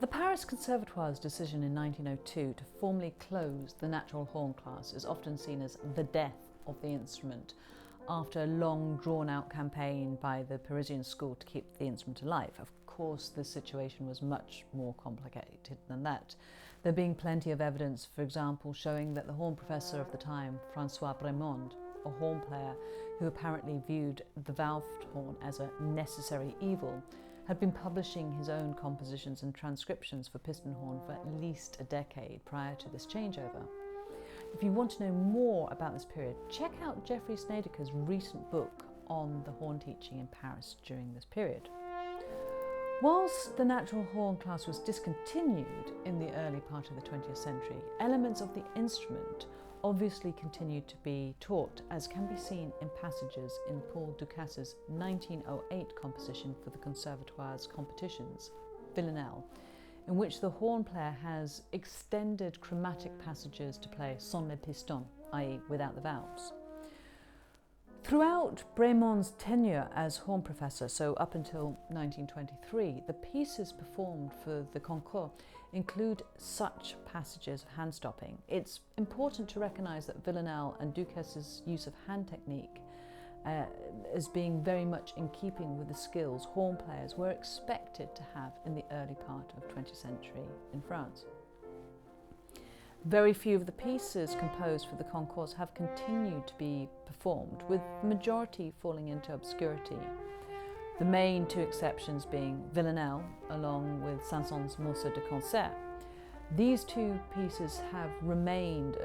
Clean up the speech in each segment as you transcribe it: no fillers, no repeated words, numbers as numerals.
The Paris Conservatoire's decision in 1902 to formally close the natural horn class is often seen as the death of the instrument, after a long drawn-out campaign by the Parisian school to keep the instrument alive. Of course, the situation was much more complicated than that, there being plenty of evidence, for example, showing that the horn professor of the time, François Brémond, a horn player who apparently viewed the valved horn as a necessary evil, had been publishing his own compositions and transcriptions for piston horn for at least a decade prior to this changeover. If you want to know more about this period, check out Jeffrey Snedeker's recent book on the horn teaching in Paris during this period. Whilst the natural horn class was discontinued in the early part of the 20th century, elements of the instrument obviously continued to be taught, as can be seen in passages in Paul Ducas's 1908 composition for the Conservatoire's competitions, Villanelle, in which the horn player has extended chromatic passages to play sans les pistons, i.e. without the valves. Throughout Brémond's tenure as horn professor, so up until 1923, the pieces performed for the concours include such passages of hand stopping. It's important to recognise that Villanelle and Dukas' use of hand technique as being very much in keeping with the skills horn players were expected to have in the early part of the 20th century in France. Very few of the pieces composed for the concours have continued to be performed, with the majority falling into obscurity. The main two exceptions being Villanelle, along with Saint-Saëns' Morceau de Concert. These two pieces have remained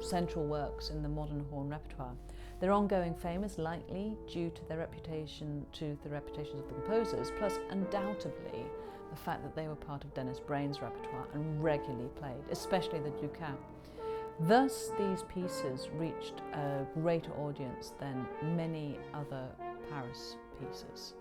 central works in the modern horn repertoire. Their ongoing fame is likely due to the reputations of the composers, plus undoubtedly the fact that they were part of Denis Braine's repertoire and regularly played, especially the Dukas. Thus, these pieces reached a greater audience than many other Paris pieces.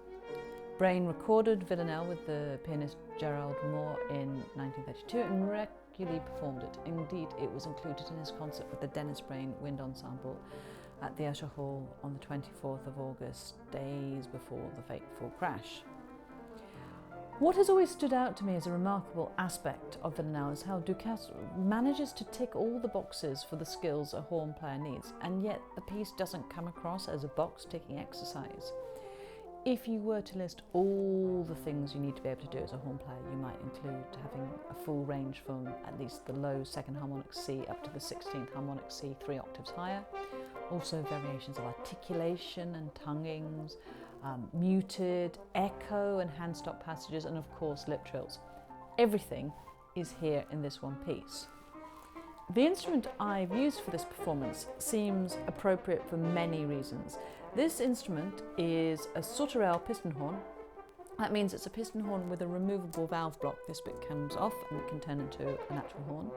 Braine recorded Villanelle with the pianist Gerald Moore in 1932 and regularly performed it. Indeed, it was included in his concert with the Denis Braine Wind Ensemble at the Usher Hall on the 24th of August, days before the fateful crash. What has always stood out to me as a remarkable aspect of Villanelle is how Dukas manages to tick all the boxes for the skills a horn player needs, and yet the piece doesn't come across as a box-ticking exercise. If you were to list all the things you need to be able to do as a horn player, you might include having a full range from at least the low second harmonic C up to the 16th harmonic C, 3 octaves higher. Also variations of articulation and tonguings, muted, echo and hand stop passages, and of course lip trills. Everything is here in this one piece. The instrument I've used for this performance seems appropriate for many reasons. This instrument is a sauterelle piston horn. That means it's a piston horn with a removable valve block. This bit comes off and it can turn into a natural horn.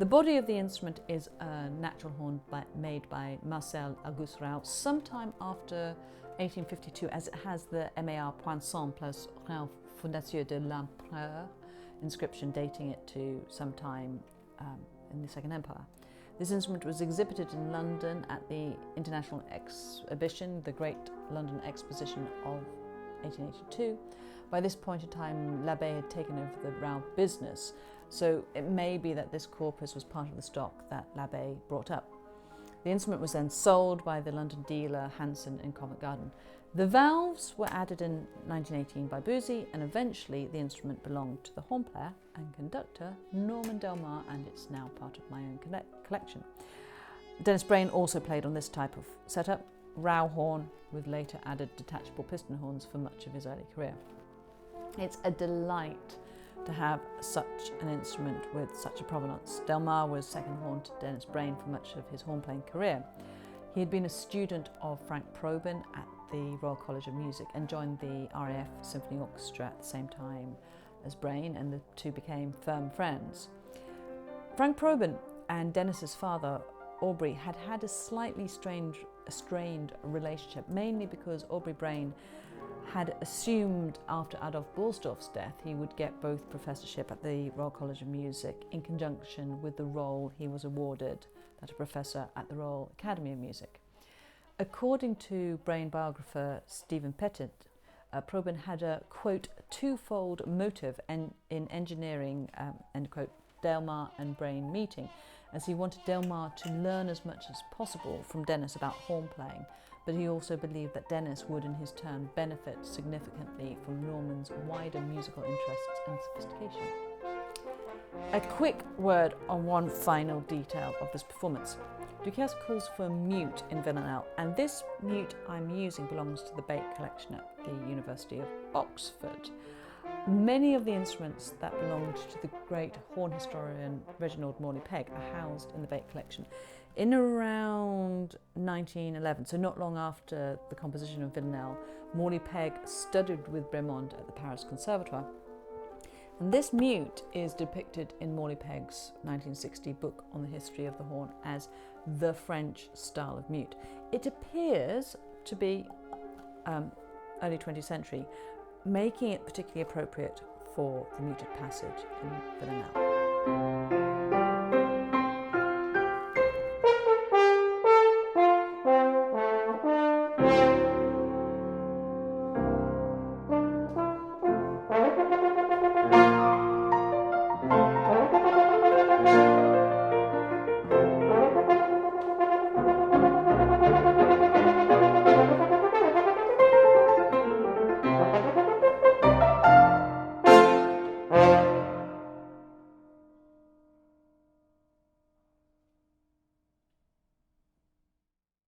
The body of the instrument is a natural horn made by Marcel Auguste Rau sometime after 1852, as it has the MAR Poinçon plus Rau Fondateur de l'Empereur inscription dating it to sometime in the Second Empire. This instrument was exhibited in London at the International Exhibition, the Great London Exposition of 1882. By this point in time, L'Abbé had taken over the Rau business, so it may be that this corpus was part of the stock that L'Abbé brought up. The instrument was then sold by the London dealer Hanson in Covent Garden. The valves were added in 1918 by Boosey, and eventually the instrument belonged to the horn player and conductor Norman Delmar, and it's now part of my own collection. Denis Braine also played on this type of setup, Rau horn, with later added detachable piston horns for much of his early career. It's a delight to have such an instrument with such a provenance. Delmar was second horn to Denis Braine for much of his horn playing career. He had been a student of Frank Probin at the Royal College of Music and joined the RAF Symphony Orchestra at the same time as Braine, and the two became firm friends. Frank Probin and Denis's father, Aubrey, had had a slightly strained relationship, mainly because Aubrey Braine had assumed after Adolf Borsdorf's death he would get both professorship at the Royal College of Music in conjunction with the role he was awarded, that of professor at the Royal Academy of Music. According to Braine biographer Stephen Pettit, Probin had a, quote, twofold motive in engineering, end quote, Delmar and Brain meeting, as he wanted Delmar to learn as much as possible from Dennis about horn playing, but he also believed that Dennis would in his turn benefit significantly from Norman's wider musical interests and sophistication. A quick word on one final detail of this performance. Dukas calls for mute in Villanelle, and this mute I'm using belongs to the Bate collection at the University of Oxford. Many of the instruments that belonged to the great horn historian Reginald Morley Pegg are housed in the Bate collection. In around 1911, so not long after the composition of Villanelle, Morley Pegg studied with Brémond at the Paris conservatoire. And this mute is depicted in Morley Pegg's 1960 book on the history of the horn as the French style of mute. It appears to be early 20th century, making it particularly appropriate for the muted passage in Villanelle.